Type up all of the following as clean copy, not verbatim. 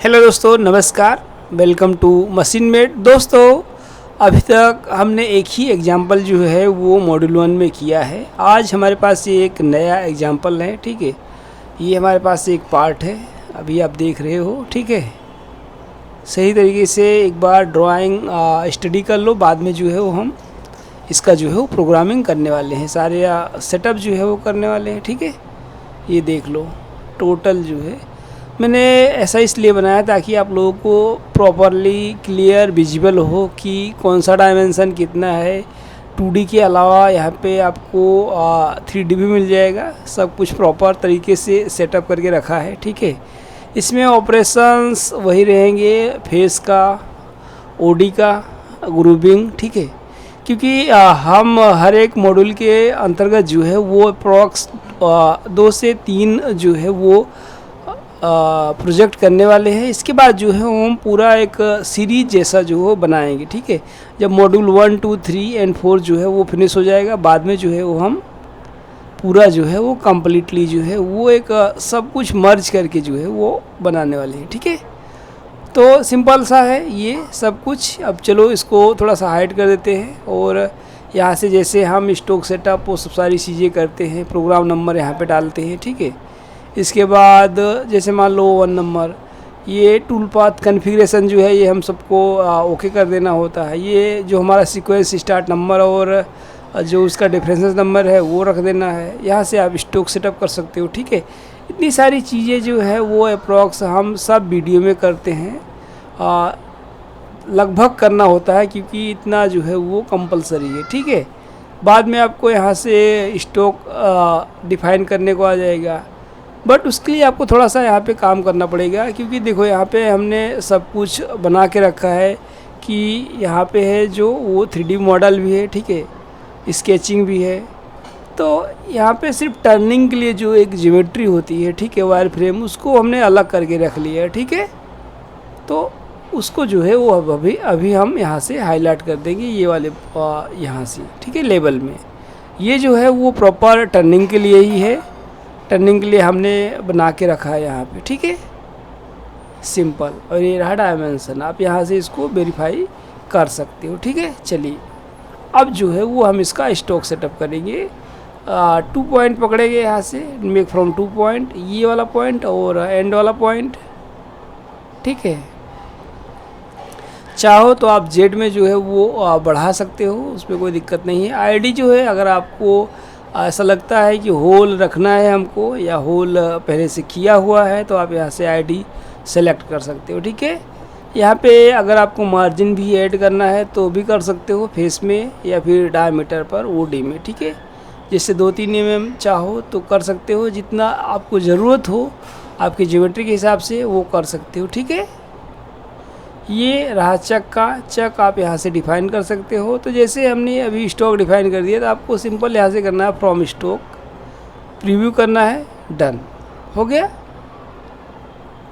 Hello दोस्तों, नमस्कार। Welcome to machine made. दोस्तों, अभी तक हमने एक ही एग्जाम्पल जो है वो मॉड्यूल 1 में किया है। आज हमारे पास ये एक नया एग्जाम्पल है। ठीक है, ये हमारे पास एक पार्ट है, अभी आप देख रहे हो। ठीक है, सही तरीके से एक बार ड्राइंग स्टडी कर लो, बाद में जो है वो हम इसका जो है वो प्रोग्रामिंग करने वाले हैं, सारे सेटअप जो है वो करने वाले हैं। ठीक है, ये देख लो। टोटल जो है मैंने ऐसा इसलिए बनाया ताकि आप लोगों को प्रॉपरली क्लियर विजिबल हो कि कौन सा डायमेंशन कितना है। 2D के अलावा यहाँ पे आपको 3D भी मिल जाएगा। सब कुछ प्रॉपर तरीके से सेटअप करके रखा है। ठीक है, इसमें ऑपरेशंस वही रहेंगे, फेस का, ओडी का, ग्रुपिंग। ठीक है, क्योंकि हम हर एक मॉड्यूल के अंतर्गत जो है वो अप्रॉक्स 2 से 3 जो है वो प्रोजेक्ट करने वाले हैं। इसके बाद जो है हम पूरा एक सीरीज जैसा जो है बनाएंगे। ठीक है, जब मॉड्यूल 1, 2, 3 एंड 4 जो है वो फिनिश हो जाएगा, बाद में जो है वो हम पूरा जो है वो कम्प्लीटली जो है वो एक सब कुछ मर्ज करके जो है वो बनाने वाले हैं। ठीक है, तो सिंपल सा है ये सब कुछ। अब चलो इसको थोड़ा सा हाइड कर देते हैं और यहाँ से जैसे हम स्टॉक सेटअप वो सब सारी चीज़ें करते हैं, प्रोग्राम नंबर यहाँ पे डालते हैं। ठीक है, इसके बाद जैसे मान लो 1 नंबर, ये टूल पाथ कन्फिग्रेशन जो है ये हम सबको ओके कर देना होता है। ये जो हमारा सीक्वेंस स्टार्ट नंबर और जो उसका डिफरेंस नंबर है वो रख देना है। यहाँ से आप स्टॉक सेटअप कर सकते हो। ठीक है, इतनी सारी चीज़ें जो है वो अप्रॉक्स हम सब वीडियो में करते हैं, लगभग करना होता है क्योंकि इतना जो है वो कंपलसरी है। ठीक है, बाद में आपको यहाँ से स्टॉक डिफाइन करने को आ जाएगा, बट उसके लिए आपको थोड़ा सा यहाँ पे काम करना पड़ेगा। क्योंकि देखो यहाँ पे हमने सब कुछ बना के रखा है कि यहाँ पे है जो वो 3D मॉडल भी है। ठीक है, स्केचिंग भी है। तो यहाँ पे सिर्फ टर्निंग के लिए जो एक ज्योमेट्री होती है, ठीक है, वायर फ्रेम, उसको हमने अलग करके रख लिया है। ठीक है, तो उसको जो है वो अभी हम यहाँ से हाईलाइट कर देंगे, ये वाले यहाँ से। ठीक है, लेबल में ये जो है वो प्रॉपर टर्निंग के लिए ही है। टर्निंग के लिए हमने बना के रखा है यहाँ पे। ठीक है, सिंपल। और ये रहा डायमेंशन, आप यहाँ से इसको वेरीफाई कर सकते हो। ठीक है, चलिए अब जो है वो हम इसका स्टॉक सेटअप करेंगे। 2 पॉइंट पकड़ेंगे यहाँ से, मेक फ्रॉम 2 पॉइंट, ये वाला पॉइंट और एंड वाला पॉइंट। ठीक है, चाहो तो आप जेड में जो है वो बढ़ा सकते हो, उसमें कोई दिक्कत नहीं है। आईडी जो है, अगर आपको ऐसा लगता है कि होल रखना है हमको या होल पहले से किया हुआ है, तो आप यहाँ से आईडी सेलेक्ट कर सकते हो। ठीक है, यहाँ पे अगर आपको मार्जिन भी ऐड करना है तो भी कर सकते हो, फेस में या फिर डायमीटर पर, ओडी में। ठीक है, जैसे 2-3 mm चाहो तो कर सकते हो, जितना आपको ज़रूरत हो आपकी ज्योमेट्री के हिसाब से वो कर सकते हो। ठीक है, ये रहा चक का। चक आप यहाँ से डिफ़ाइन कर सकते हो। तो जैसे हमने अभी स्टॉक डिफ़ाइन कर दिया, तो आपको सिंपल यहाँ से करना है फ्रॉम स्टॉक, प्रीव्यू करना है, डन हो गया।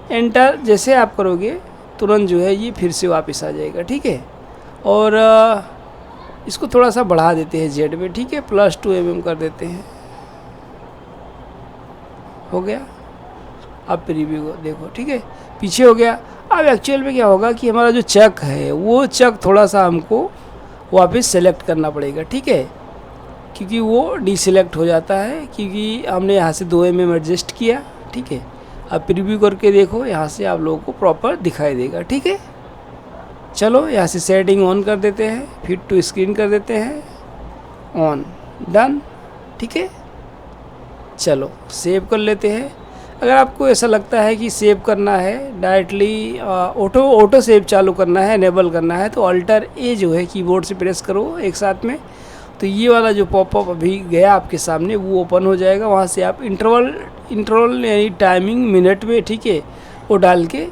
एंटर जैसे आप करोगे तुरंत जो है ये फिर से वापस आ जाएगा। ठीक है, और इसको थोड़ा सा बढ़ा देते हैं जेड में। ठीक है, +2 mm कर देते हैं, हो गया। अब प्रीव्यू देखो, ठीक है, पीछे हो गया। अब एक्चुअल में क्या होगा कि हमारा जो चक है वो चक थोड़ा सा हमको वापस सेलेक्ट करना पड़ेगा। ठीक है, क्योंकि वो डीसेलेक्ट हो जाता है, क्योंकि हमने यहाँ से 2 mm एडजस्ट किया। ठीक है, अब प्रीव्यू करके देखो, यहाँ से आप लोगों को प्रॉपर दिखाई देगा। ठीक है, चलो यहाँ से सेटिंग ऑन कर देते हैं, फिट टू स्क्रीन कर देते हैं, ऑन, डन। ठीक है, चलो सेव कर लेते हैं। अगर आपको ऐसा लगता है कि सेव करना है डायरेक्टली ऑटो सेव चालू करना है, इनेबल करना है, तो अल्टर ए जो है कीबोर्ड से प्रेस करो एक साथ में, तो ये वाला जो पॉपअप अभी गया आपके सामने वो ओपन हो जाएगा। वहाँ से आप इंटरवल यानी टाइमिंग मिनट में, ठीक है, वो डाल के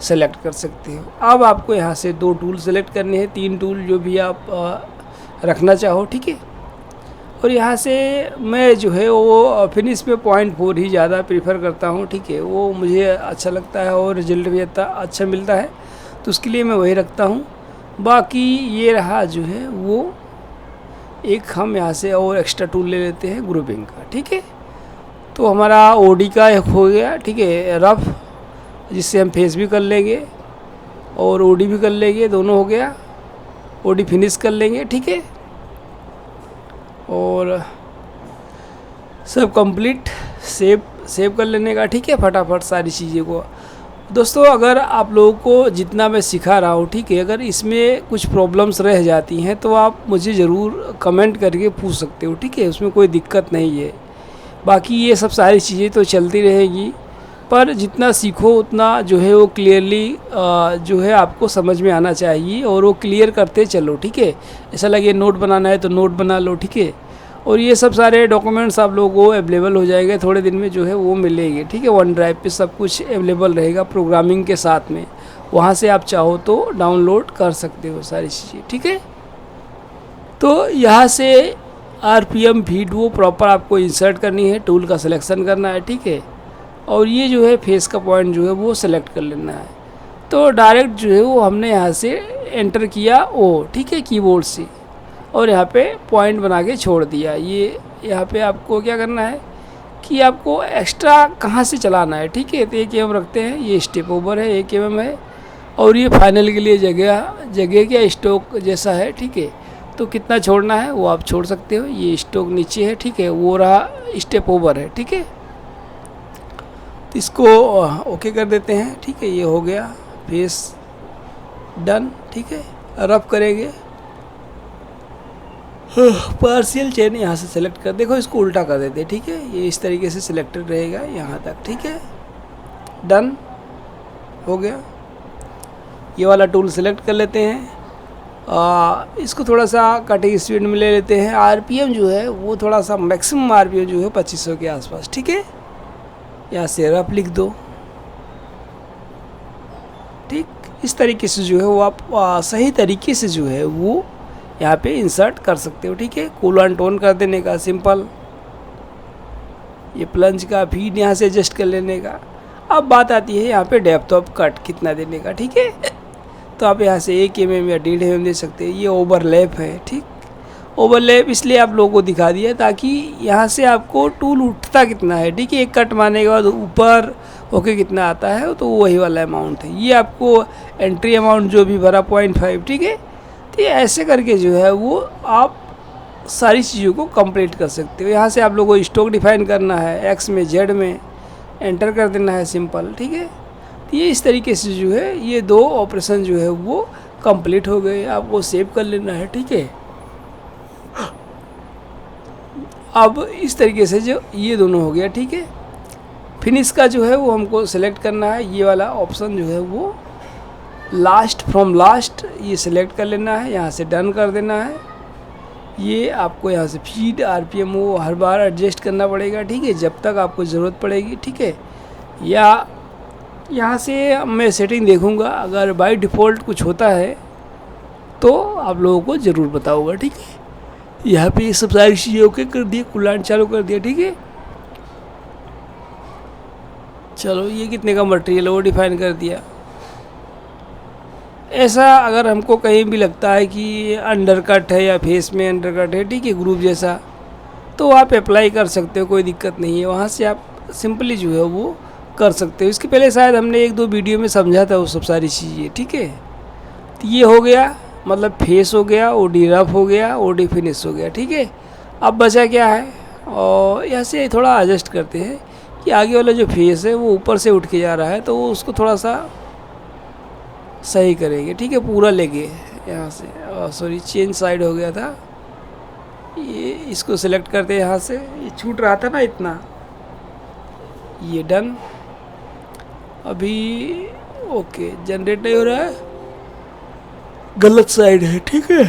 सेलेक्ट कर सकते हो। अब आपको यहाँ से 2 टूल सेलेक्ट करने हैं, 3 टूल जो भी आप रखना चाहो। ठीक है, और यहाँ से मैं जो है वो फिनिश में 0.4 ही ज़्यादा प्रीफर करता हूँ। ठीक है, वो मुझे अच्छा लगता है और रिजल्ट भी अच्छा मिलता है, तो उसके लिए मैं वही रखता हूँ। बाकी ये रहा जो है वो एक हम यहाँ से और एक्स्ट्रा टूल ले लेते हैं ग्रुपिंग का। ठीक है, तो हमारा ओडी का एक हो गया। ठीक है, रफ जिससे हम फेस भी कर लेंगे और ओडी भी कर लेंगे, दोनों हो गया। ओडी फिनिश कर लेंगे, ठीक है। और सब कंप्लीट सेव कर लेने का, ठीक है, फटाफट सारी चीज़ें को। दोस्तों अगर आप लोगों को जितना मैं सिखा रहा हूँ, ठीक है, अगर इसमें कुछ प्रॉब्लम्स रह जाती हैं तो आप मुझे ज़रूर कमेंट करके पूछ सकते हो, ठीक है, उसमें कोई दिक्कत नहीं है। बाकी ये सब सारी चीज़ें तो चलती रहेगी, पर जितना सीखो उतना जो है वो क्लियरली जो है आपको समझ में आना चाहिए, और वो क्लियर करते चलो, ठीक है। ऐसा लगे नोट बनाना है तो नोट बना लो, ठीक है। और ये सब सारे डॉक्यूमेंट्स आप लोगों को अवेलेबल हो जाएंगे थोड़े दिन में, जो है वो मिलेंगे, ठीक है। वन ड्राइव पे सब कुछ अवेलेबल रहेगा प्रोग्रामिंग के साथ में, वहाँ से आप चाहो तो डाउनलोड कर सकते हो सारी चीज़ें, ठीक है। तो यहाँ से RPM फीड वो प्रॉपर आपको इंसर्ट करनी है, टूल का सिलेक्शन करना है, ठीक है। और ये जो है फेस का पॉइंट जो है वो सिलेक्ट कर लेना है। तो डायरेक्ट जो है वो हमने यहाँ से एंटर किया ओ, ठीक है, कीबोर्ड से, और यहाँ पे पॉइंट बना के छोड़ दिया। ये यहाँ पे आपको क्या करना है कि आपको एक्स्ट्रा कहाँ से चलाना है, ठीक है। तो 1 mm रखते हैं, ये स्टेप ओवर है, 1 mm है, और ये फाइनल के लिए जगह क्या स्टॉक जैसा है, ठीक है। तो कितना छोड़ना है वो आप छोड़ सकते हो। ये स्टॉक नीचे है, ठीक है, वो रहा स्टेप ओवर है, ठीक है। तो इसको ओके कर देते हैं, ठीक है। ये हो गया फेस डन, ठीक है। रब करेंगे, पार्शियल चेन यहाँ से सेलेक्ट कर, देखो इसको उल्टा कर देते हैं, ठीक है। ये इस तरीके से सिलेक्टेड रहेगा यहाँ तक, ठीक है। डन हो गया। ये वाला टूल सेलेक्ट कर लेते हैं, इसको थोड़ा सा कटिंग स्पीड में ले लेते हैं। RPM जो है वो थोड़ा सा मैक्सिमम RPM जो है 2500 के आसपास, ठीक है। यहाँ से रफ लिख दो, ठीक। इस तरीके से जो है वो आप सही तरीके से जो है वो यहाँ पे इंसर्ट कर सकते हो, ठीक है। कूल एंड टोन कर देने का सिंपल, ये प्लंज का फीड यहाँ से एडजस्ट कर लेने का। अब बात आती है यहाँ पे डेप्थ ऑफ कट कितना देने का, ठीक है। तो आप यहाँ से 1 mm या 1.5 mm दे सकते हैं। ये ओवरलैप है, ठीक। ओवरलैप इसलिए आप लोगों को दिखा दिया ताकि यहाँ से आपको टूल उठता कितना है, ठीक है। एक कट मारने के बाद ऊपर ओके कितना आता है, तो वही वाला अमाउंट है। ये आपको एंट्री अमाउंट जो भी भरा 0.5, ठीक है। तो ये ऐसे करके जो है वो आप सारी चीज़ों को कंप्लीट कर सकते हो। यहाँ से आप लोगों को स्टॉक डिफाइन करना है, X में Z में एंटर कर देना है सिंपल, ठीक है। तो ये इस तरीके से जो है ये 2 ऑपरेशन जो है वो कंप्लीट हो गए। आपको सेव कर लेना है, ठीक है। अब इस तरीके से जो ये दोनों हो गया, ठीक है। फिनिश का जो है वो हमको सेलेक्ट करना है, ये वाला ऑप्शन जो है वो लास्ट फ्रॉम लास्ट ये सिलेक्ट कर लेना है, यहाँ से डन कर देना है। ये आपको यहाँ से फीड RPM वो हर बार एडजस्ट करना पड़ेगा, ठीक है, जब तक आपको ज़रूरत पड़ेगी, ठीक है। या यहाँ से मैं सेटिंग देखूँगा, अगर बाय डिफ़ॉल्ट कुछ होता है तो आप लोगों को ज़रूर बताऊँगा, ठीक है। यहाँ पे ये सब सारी चीज़ें ओके कर दिए, कूलांट चालू कर दिया, ठीक है। चलो ये कितने का मटेरियल है वो डिफाइन कर दिया। ऐसा अगर हमको कहीं भी लगता है कि अंडरकट है या फेस में अंडरकट है, ठीक है, ग्रुप जैसा, तो आप अप्लाई कर सकते हो, कोई दिक्कत नहीं है। वहाँ से आप सिंपली जो है वो कर सकते हो। इसके पहले शायद हमने 1-2 वीडियो में समझा था वो सब सारी चीज़ें, ठीक है। तो ये हो गया, मतलब फेस हो गया, OD रफ हो गया, OD फिनिश हो गया, ठीक है। अब बचा क्या है, और यहाँ से थोड़ा एडजस्ट करते हैं कि आगे वाला जो फेस है वो ऊपर से उठ के जा रहा है, तो वो उसको थोड़ा सा सही करेंगे, ठीक है। पूरा लेके यहाँ से, सॉरी चेंज साइड हो गया था, ये इसको सिलेक्ट करते हैं यहाँ से, ये छूट रहा था ना इतना, ये डन। अभी ओके जनरेट नहीं हो रहा है, गलत साइड है, ठीक है।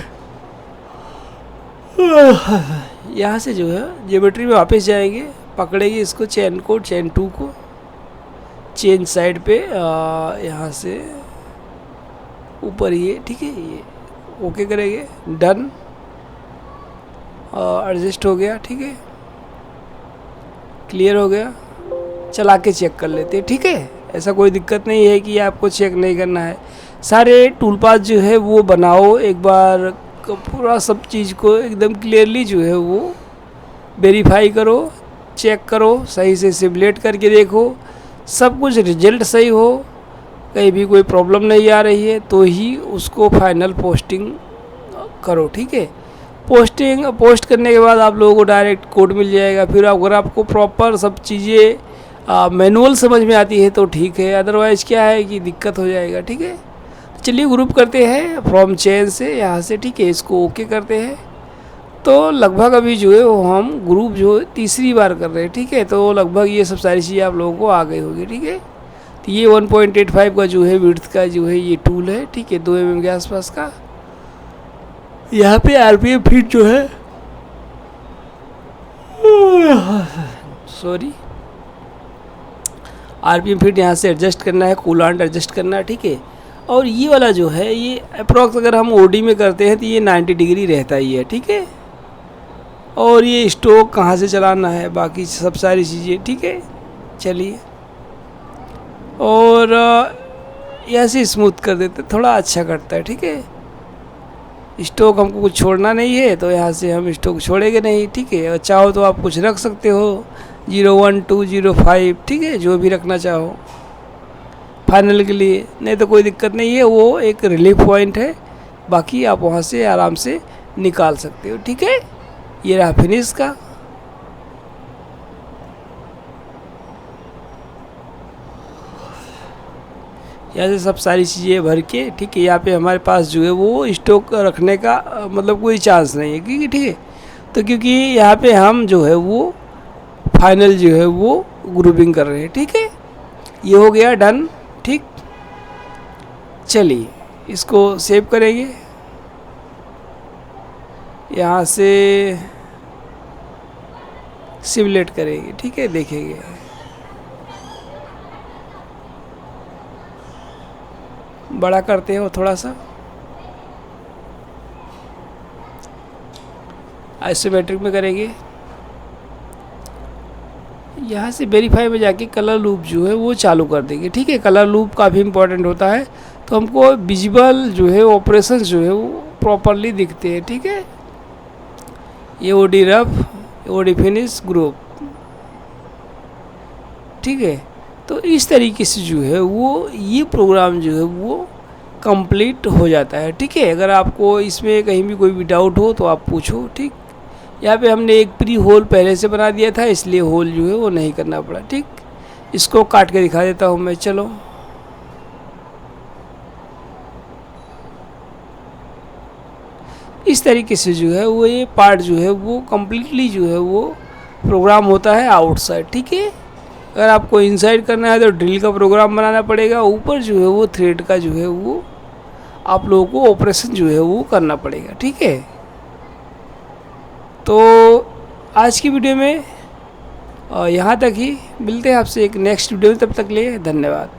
यहाँ से जो है ज्योमेट्री में वापस जाएंगे, पकड़ेंगे इसको चेन को, चेन 2 को चेंज साइड पे, यहाँ से ऊपर ये, ठीक है, ये ओके करेंगे, डन। एडजस्ट हो गया, ठीक है, क्लियर हो गया। चला के चेक कर लेते हैं, ठीक है। ऐसा कोई दिक्कत नहीं है कि आपको चेक नहीं करना है। सारे टूल पाथ जो है वो बनाओ एक बार, पूरा सब चीज़ को एकदम क्लियरली जो है वो वेरीफाई करो, चेक करो, सही से सिमुलेट करके देखो, सब कुछ रिजल्ट सही हो, कहीं भी कोई प्रॉब्लम नहीं आ रही है तो ही उसको फाइनल पोस्टिंग करो, ठीक है। पोस्ट करने के बाद आप लोगों को डायरेक्ट कोड मिल जाएगा। फिर अगर आपको प्रॉपर सब चीज़ें मैनुअल समझ में आती है तो ठीक है, अदरवाइज़ क्या है कि दिक्कत हो जाएगा, ठीक है। चलिए ग्रुप करते हैं फ्रॉम चेन से यहाँ से, ठीक है। इसको ओके करते हैं। तो लगभग अभी जो है वो हम ग्रुप जो तीसरी बार कर रहे हैं, ठीक है। तो लगभग ये सब सारी चीज़ें आप लोगों को आ गई होगी, ठीक है। तो ये 1.85 का जो है विड्थ का जो है ये टूल है, ठीक है, 2 mm के आसपास का। यहाँ पे RPM फीट जो है सॉरी RPM फीट यहाँ से एडजस्ट करना है, कूलांट एडजस्ट करना है, ठीक है। और ये वाला जो है ये अप्रॉक्स अगर हम OD में करते हैं तो ये 90 डिग्री रहता ही है, ठीक है। और ये स्टोक कहाँ से चलाना है, बाकी सब सारी चीज़ें, ठीक है। चलिए और ऐसे स्मूथ कर देते, थोड़ा अच्छा करता है, ठीक है। स्टोक हमको कुछ छोड़ना नहीं है तो यहाँ से हम स्टोक छोड़ेंगे नहीं, ठीक है। और चाहो तो आप कुछ रख सकते हो 01, 2, 05, ठीक है, जो भी रखना चाहो फाइनल के लिए, नहीं तो कोई दिक्कत नहीं है। वो एक रिलीफ पॉइंट है, बाकी आप वहाँ से आराम से निकाल सकते हो, ठीक है। ये रहा फिनिश का। यहाँ से सब सारी चीज़ें भर के, ठीक है। यहाँ पे हमारे पास जो है वो स्टॉक रखने का मतलब कोई चांस नहीं है, क्योंकि ठीक है। तो क्योंकि यहाँ पे हम जो है वो फाइनल जो है वो ग्रुपिंग कर रहे हैं, ठीक है। ये हो गया डन, ठीक। चलिए इसको सेव करेंगे, यहाँ से सिमुलेट करेंगे, ठीक है, देखेंगे। बड़ा करते हैं वो थोड़ा सा, आइसोमेट्रिक में करेंगे। यहाँ से वेरीफाई में जाके कलर लूप जो है वो चालू कर देंगे, ठीक है। कलर लूप काफ़ी इंपॉर्टेंट होता है, तो हमको विजिबल जो है ऑपरेशन जो है वो प्रॉपरली दिखते हैं, ठीक है। ये OD rough, OD finish, group, ठीक है। तो इस तरीके से जो है वो ये प्रोग्राम जो है वो कंप्लीट हो जाता है, ठीक है। अगर आपको इसमें कहीं भी कोई भी डाउट हो तो आप पूछो, ठीक। यहाँ पे हमने एक प्री होल पहले से बना दिया था, इसलिए होल जो है वो नहीं करना पड़ा, ठीक। इसको काट के दिखा देता हूँ मैं, चलो। इस तरीके से जो है वो ये पार्ट जो है वो कम्प्लीटली जो है वो प्रोग्राम होता है आउटसाइड, ठीक है। अगर आपको इनसाइड करना है तो ड्रिल का प्रोग्राम बनाना पड़ेगा, ऊपर जो है वो थ्रेड का जो है वो आप लोगों को ऑपरेशन जो है वो करना पड़ेगा, ठीक है। तो आज की वीडियो में यहाँ तक ही, मिलते हैं आपसे एक नेक्स्ट वीडियो में, तब तक लिए धन्यवाद।